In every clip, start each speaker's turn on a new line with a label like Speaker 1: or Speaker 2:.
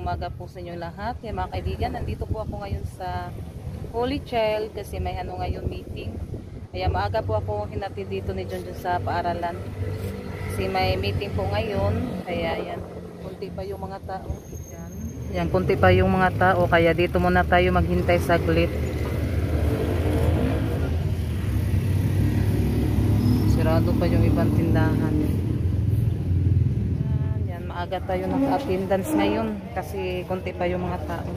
Speaker 1: umaga po sa inyo lahat. Kaya mga kaibigan, nandito po ako ngayon sa Holy Child kasi may ano ngayon meeting. Kaya maaga po ako hinatid dito ni Junjun sa paaralan. Kasi may meeting po ngayon. Kaya yan, kunti pa yung mga tao. Yan, kunti pa yung mga tao. Kaya dito muna tayo maghintay saglit. Sirado pa yung ibang tindahan. Maaga tayo naka-attendance ngayon kasi konti pa yung mga tao.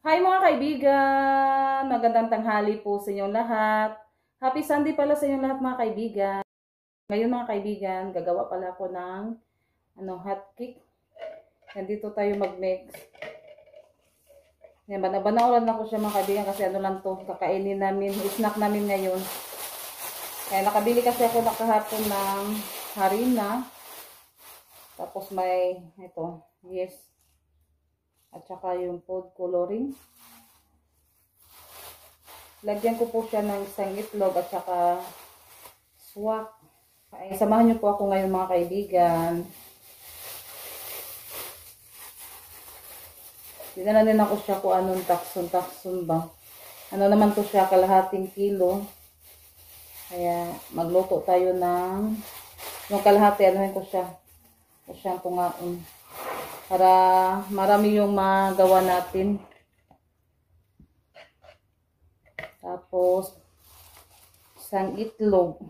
Speaker 1: Hi mga kaibigan! Magandang tanghali po sa inyong lahat. Happy Sunday pala sa inyong lahat mga kaibigan. Ngayon mga kaibigan, gagawa pala ako ng hot cake. Nandito tayo mag-mix. Yan, banaulan na ko siya mga kaibigan kasi lang to, kakainin namin, snack namin ngayon. Kaya nakabili kasi ako nakahapon ng harina. Tapos may ito, yes. At saka yung food coloring. Lagyan ko po siya ng isang itlog at saka swak. Ay, samahan niyo po ako ngayon mga kaibigan. Dinala din ako siya kung anong takson ba. Ano naman to siya, kalahating kilo. Kaya magluto tayo ng yung kalahati, anuhin ko siya. O siyang tungaon. Para marami yung magawa natin. Tapos, isang itlog.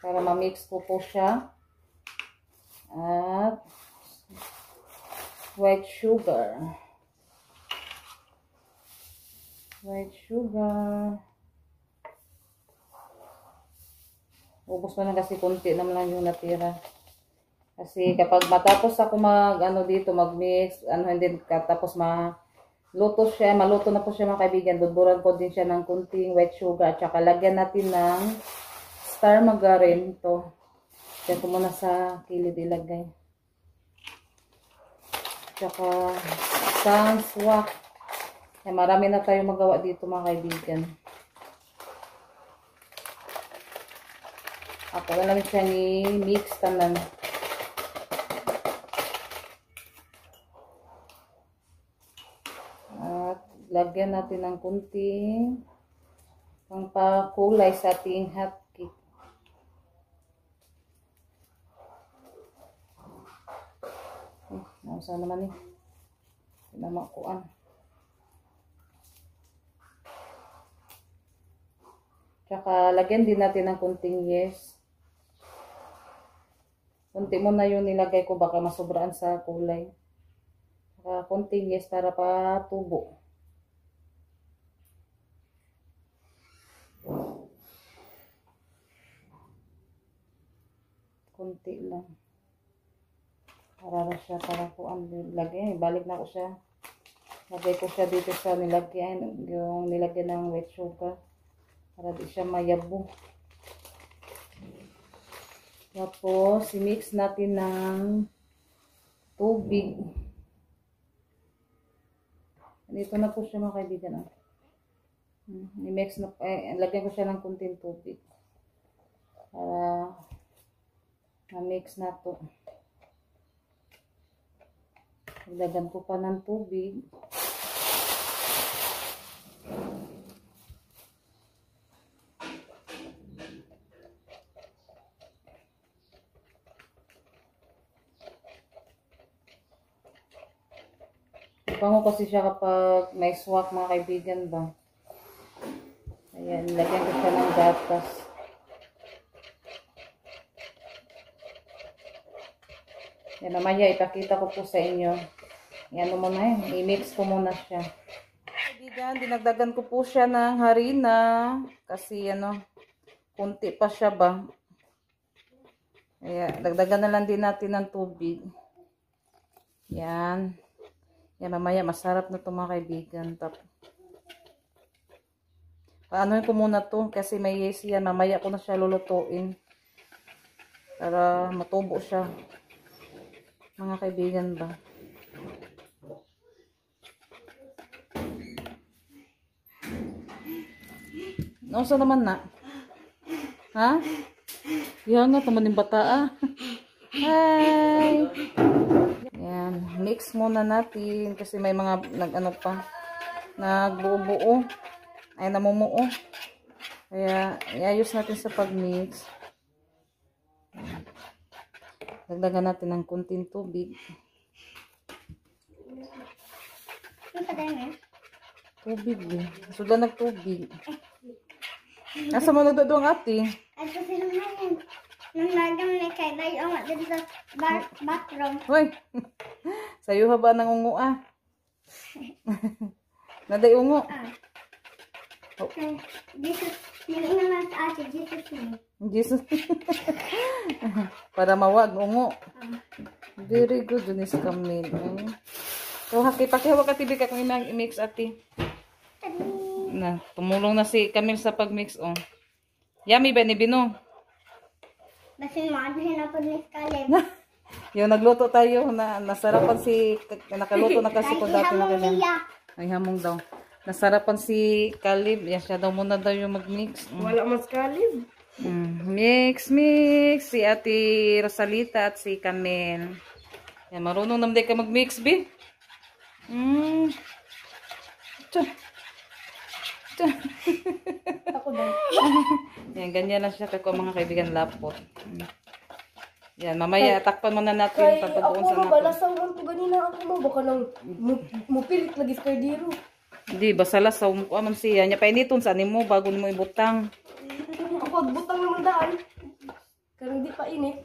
Speaker 1: Para ma-mix ko po siya. At white sugar. White sugar. Ubus ko na kasi konti naman lang yung natira. Kasi kapag matapos ako mag-mix, hindi tapos maluto na po siya mga kaibigan, buburan ko din siya ng kunting white sugar at saka lagyan natin ng star margarine ito. Diyan ko muna sa kilid ilagay. Tsaka isang swak. Marami na tayo magawa dito mga kaibigan. Ako na lang siya ni-mix tanan. At lagyan natin ng kunting pangpakulay sa ating hot cake. Nausa naman eh. Pinamakuan. Tsaka lagyan din natin ng kunting yes. Kunti mo na yung nilagay ko, baka masobraan sa kulay. Saka kunting yes para patubo. Kunti lang. Para siya, para po ang lagay. Balik na ko siya. Lagay ko siya dito sa nilagyan, yung nilagyan ng white sugar. Para di siya mayabo. Tapos, i-mix natin ng tubig. Dito na po siya mga kaibigan. I-mix na, lagyan ko siya ng kunting tubig. Para ma-mix na to. Ilagyan ko pa ng tubig. Pango kasi siya kapag may swak mga kaibigan ba. Ayan, lagyan ko siya ng gatas. Yan, mamaya ipakita ko po sa inyo. Yan mo na i-mix ko muna siya. Kaibigan, dinagdagan ko po siya ng harina. Kasi kunti pa siya ba. Kaya, dagdagan na lang din natin ng tubig. Yan. Yan, mamaya masarap na ito mga kaibigan. Paanoin ko muna to kasi may yes yan. Mamaya ko na siya lulutuin. Para matubo siya. Mga kaibigan ba. Nausa naman na. Ha? Yan nga, tamaning bata ah. Hi! Yan. Mix muna natin kasi may mga nag-ano pa. Nagbuo-buo. Ay, namumuo. Kaya, iayos natin sa pag-mix. Dagdagan natin ng kunting tubig. Tubig eh. Suda nagtubig. Asa mo nagdodong ate?
Speaker 2: Ay, kasi naman nang nagang na kay dayo nga dito sa bathroom.
Speaker 1: Hoy! Sayo ha ba ng ungo ah? Naday ungo?
Speaker 2: Jesus, yung ina na sa ate, Jesus name.
Speaker 1: Jesus. Para mawag ungo. Very good dun is Camille. So, pakihawa ka tibi ka kung i-mix ate. Na, tumulong na si Camille sa pag-mix oh. Yummy ba ni Bino?
Speaker 2: Basin mo, adhin ako ni Caleb.
Speaker 1: Yung nagluto tayo na nasarapan nakaluto na kasi ko dati na ganyan. Ay hamong daw. Nasarapan si Caleb. Yan siya daw muna daw yung mag-mix.
Speaker 3: Wala mas Caleb.
Speaker 1: Mix. Si Ate Rosalita at si Camille. Yan, marunong naman ka mag-mix, bi.
Speaker 3: Ako daw.
Speaker 1: Yan, ganyan lang siya kako mga kaibigan lapot. Yan, mamaya takpan muna natin
Speaker 3: Kay
Speaker 1: papadoon sa
Speaker 3: ako
Speaker 1: natin.
Speaker 3: balasang lang ko ganina ako mo. Baka nang mupilit lagi sa kardiro.
Speaker 1: Hindi, basta lasaw mo ko aman siya. Nya painiton sa mo bago nimo ibutang.
Speaker 3: Ako butang naman daan. Karang di pa init.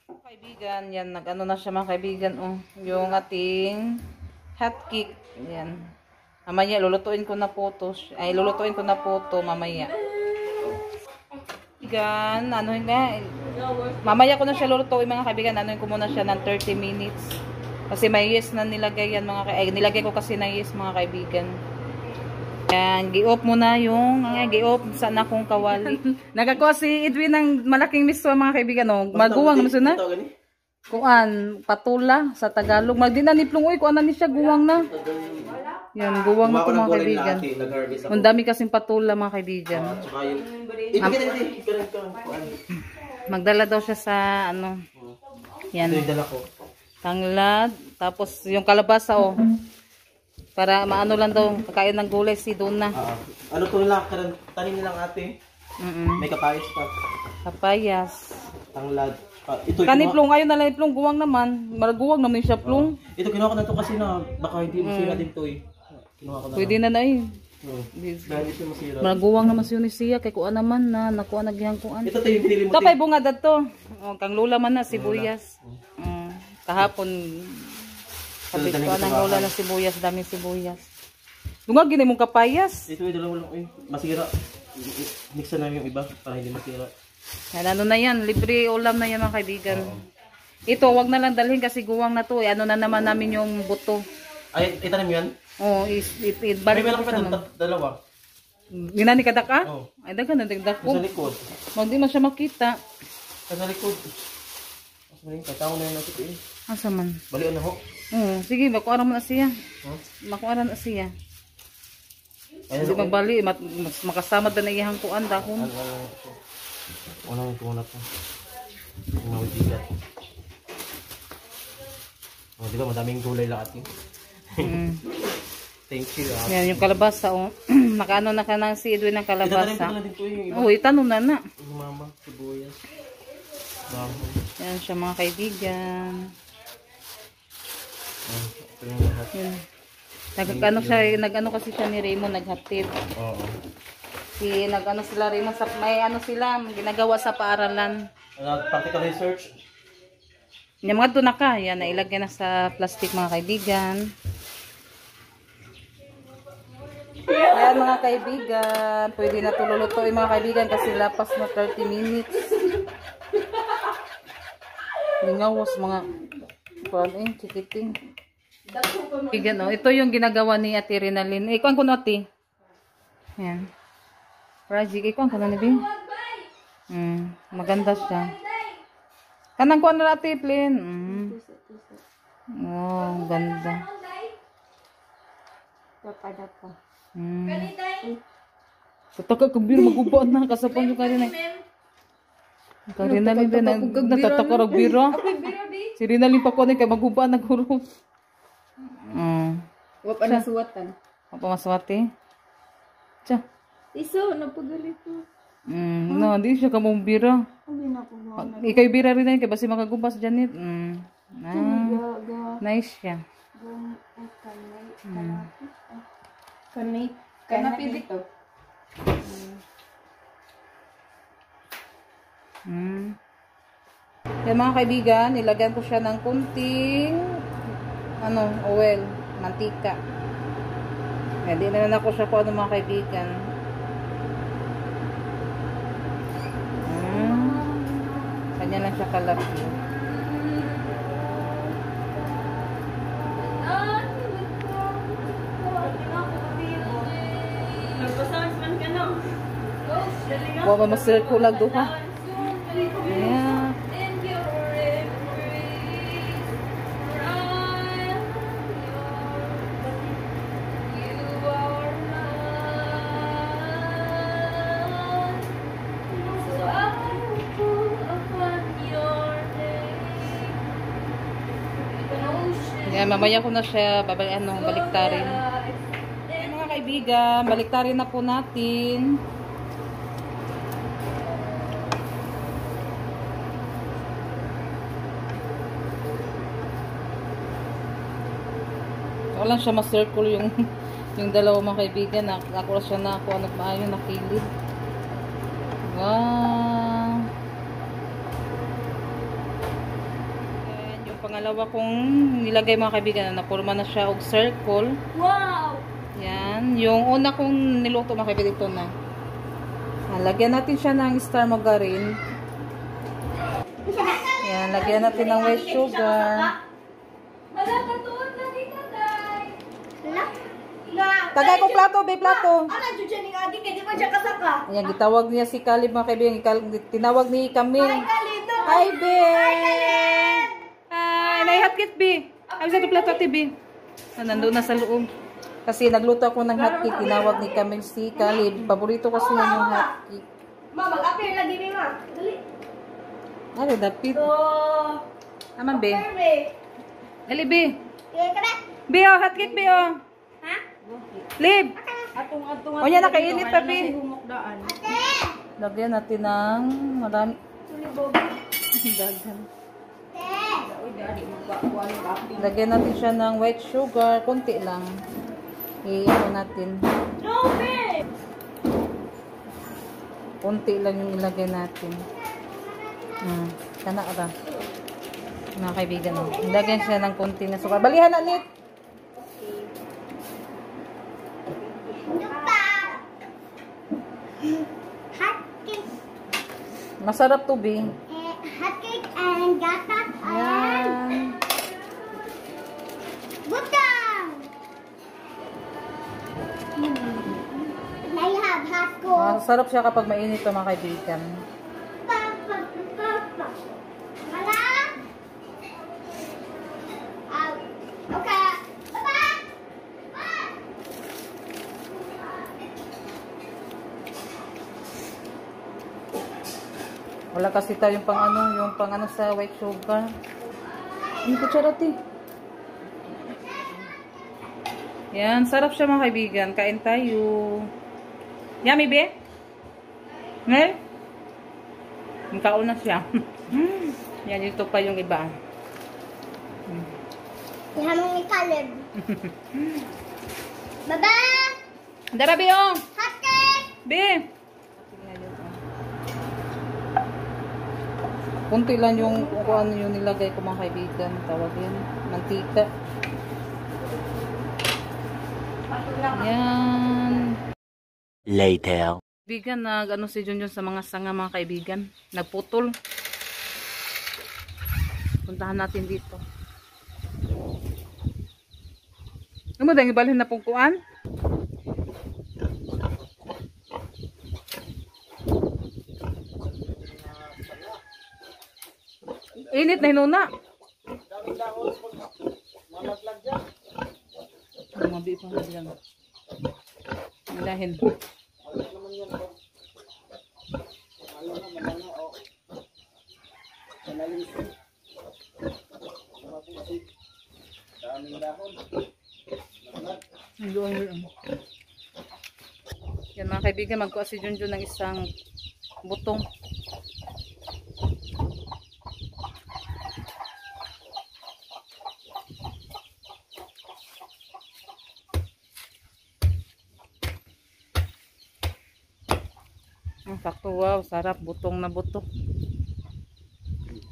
Speaker 1: Kaibigan, yan, nag-ano na siya mga kaibigan, oh. Yung ating hot cake. Yan. Mamaya, lulutuin ko na po to. Ay, lulutuin ko na po to mamaya. Kaibigan, ano nga, mamaya ko na siya lulutuin mga kaibigan. Ano ko muna siya ng 30 minutes. Kasi may yes na nilagay yan mga kaibigan. Ay, nilagay ko kasi na yes mga kaibigan. Yan, gi-off muna yung, gi-off sa akong kawali. Nagakuha si Edwin ng malaking miso mga kaibigan, oh. Maguwang naman na. Kuan, patula sa Tagalog. Magdi na ni Plung, uy, kuan na ni siya, guwang na. Yan, guwang na ito mga kaibigan. Ang dami kasing patula mga kaibigan. Magdala daw siya sa, ano, yan. Tanglad, tapos yung kalabasa, oh. Para maano lang daw, kakain ng gulay si Donna.
Speaker 4: Ano to nila, tanin nilang ate. May kapayas pa.
Speaker 1: Kapayas.
Speaker 4: Tanglad. Ito,
Speaker 1: Kaniplong, ayun na lang iplong, guwang naman. Malaguwag naman siya plong.
Speaker 4: Ito, kinuha ko na to kasi na baka hindi masira din to eh. Kinuha ko na.
Speaker 1: Pwede na eh.
Speaker 4: Dahil ito masira.
Speaker 1: Malaguwang naman siya ni siya, kay kuan naman na, nakuha nagyang kuan.
Speaker 4: Ito to yung pinili mo.
Speaker 1: Ito pa'y bunga dato. O, kang lula man na, sibuyas. Kahapon, sabi ko, anong lula na sibuyas, daming sibuyas. Dungag, gini mong kapayas.
Speaker 4: Ito yung dalawa lang eh. Masira. Mixan namin yung iba para hindi masira.
Speaker 1: Yan, ano na yan, libre ulam na yan mga kaibigan. Ito, wag na lang dalhin kasi guwang na to. Ano na naman namin yung buto.
Speaker 4: Ay, itanim yan?
Speaker 1: Oo,
Speaker 4: May meron pa ito, dalawa.
Speaker 1: Ginani kadak ka?
Speaker 4: Oo.
Speaker 1: Ay, dagan na dagdag ko.
Speaker 4: Sa likod.
Speaker 1: Mag di man siya makita.
Speaker 4: Sa likod. Mas maling, katao na yun natin eh.
Speaker 1: Asa man?
Speaker 4: Balian na ho.
Speaker 1: Oo, sige, makuha na siya. Makuha na siya. Hindi magbali, makasama na iyang kuan dahon.
Speaker 4: Una yung tumuna po. Yung mawibigat. O, di ba? Madaming gulay lahat yun. Thank you.
Speaker 1: Yan, yung kalabasa, oh. Nakaano na ka na si Edwin ng kalabasa.
Speaker 4: Itatanim ko na din po yung iba.
Speaker 1: Oo, itanong na na.
Speaker 4: Yung mama, sibuyas. Baho.
Speaker 1: Yan siya mga kaibigan.
Speaker 4: Ito yung lahat.
Speaker 1: Yun. Nag-ano kasi siya ni Raymond, naghatid.
Speaker 4: Oo.
Speaker 1: Nag-ano sila Raymond, may ano sila, ginagawa sa paaralan.
Speaker 4: Practical research.
Speaker 1: Yung mga doon na ka, yan, nailagay na sa plastic mga kaibigan. Yan mga kaibigan, pwede na tululutuin mga kaibigan kasi lapas na 30 minutes. Lingawas mga chikiting. Kaibigan, oh, ito yung ginagawa ni Ate Rinalyn. Ikuan ko na ate. Yan. Rajik, ikuan ko na ni Bing. Maganda siya. Kanang kuan na ate, Plin. Oh, ganda.
Speaker 2: Dapat.
Speaker 1: Sa taka kabir magubaan na kasapang yung kanina. Karina lang din natatakarag bira. Si Rina lang pa ko kay maguba na guro.
Speaker 3: Wa pa nasuwatan.
Speaker 1: Apa maswati? Cha.
Speaker 3: Iso, napagalito.
Speaker 1: No, di siya kamong bira.
Speaker 3: Hindi na ko ba.
Speaker 1: Ikay bira rin kay basi makagubas Janet. Nice siya.
Speaker 3: Kanay. Kanapi dito.
Speaker 1: Yan mga kaibigan, nilagyan ko siya ng kunting oil, mantika. Yan, di na ako siya po mga kaibigan. Kanya lang siya kalaki. Huwag ba masirko lang doon ha? Yeah. Yan, mamaya ko na siya baliktarin. Yan, mga kaibigan, baliktarin na po natin. Walang siya ma-circle yung dalawa mga kaibigan. Ako siya na ako maayo nakilid. Wow! Yan, yung pangalawa kong nilagay mga kaibigan, napurma na siya og circle.
Speaker 3: Wow!
Speaker 1: Yan, yung una kong niluto mga kaibigan, ito na. Lagyan natin siya ng star margarine. Yan, lagyan natin ng white sugar. Tagay ko plato, be, plato.
Speaker 3: Ano, Jujan, nga di ba siya kasaka?
Speaker 1: Ayan, gitawag niya si Kalib mga kaibigan. Tinawag ni Camille. Hi, be. Hi, naihatkit, be. Ay, sa plato, ate, be. Nandun na sa loob. Kasi nagluto ako ng hotcake. Tinawag ni Camille si Kalib. Paborito kasi niya yung hotcake.
Speaker 3: Ma, mag-appear lagi ni ma. Dali.
Speaker 1: Ay, dapit.
Speaker 3: So,
Speaker 1: Aman, be.
Speaker 3: Perfect.
Speaker 1: Dali, be.
Speaker 2: Kaya ka na.
Speaker 1: Be, oh, hotcake, be, oh.
Speaker 2: Ha?
Speaker 1: Lib.
Speaker 3: Atong-atong.
Speaker 1: O, yan, nakainit pa, be.
Speaker 2: Ate!
Speaker 1: Lagyan natin ng marami. Dagan. Lagyan natin siya ng white sugar. Kunti lang. I-ano natin.
Speaker 3: No, babe!
Speaker 1: Kunti lang yung ilagay natin. Kana ra. Mga kaibigan. Lagyan siya ng kunti na sugar. Balihan na, Nit.
Speaker 2: Hotcake.
Speaker 1: Masarap to, be.
Speaker 2: Hotcake and gatas and
Speaker 1: Yan.
Speaker 2: butang. I have hot cold.
Speaker 1: Masarap siya kapag mainit to, mga kaibigan.
Speaker 2: Papa. Hala? Okay. Papa.
Speaker 1: Wala kasi tayo yung pang ano sa white sugar. Ano ko charati? Yan, sarap siya mga kaibigan. Kain tayo. Yummy, be? Ngel? Kaon na siya. Yan, ito pa yung iba.
Speaker 2: Ihamong ni Caleb. Baba!
Speaker 1: Dara, be, oh!
Speaker 2: Hotcake!
Speaker 1: Be! Kunti lang yung kung ano yung nilagay ko mga kaibigan. Tawag yan. Mantika. Yan.
Speaker 5: Later.
Speaker 1: Kaibigan, nag-ano si Junjun sa mga sanga mga kaibigan. Nagputol. Puntahan natin dito. Ano mo dahil ibalhin na pong kuan? Init na hinuna. Mabi pa nga lang. Dahil. Yan mga kaibigan, magkuha si Junjun ng isang butong. Ang sakto, wow, sarap, butong na buto.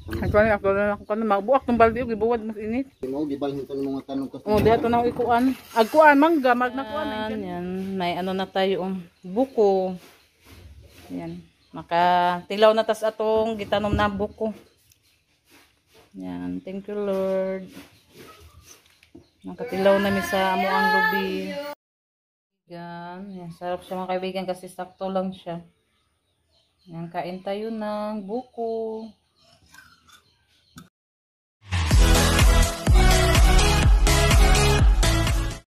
Speaker 1: Ako na magbuak ng balde, gibuwad mas init.
Speaker 6: Mo gibalhin to ng mga tanong ko.
Speaker 1: Oh, diha to na ikuan. Agkuan mangga, magnakuan yan. May ano na tayo buko. Yan. Makatilaw na tas atong gitanom na buko. Yan, thank you Lord. Nakatilaw na mi sa amo ang lubi. Yan, sarap siya mga kaibigan kasi sakto lang siya. Yan, kain tayo ng buko.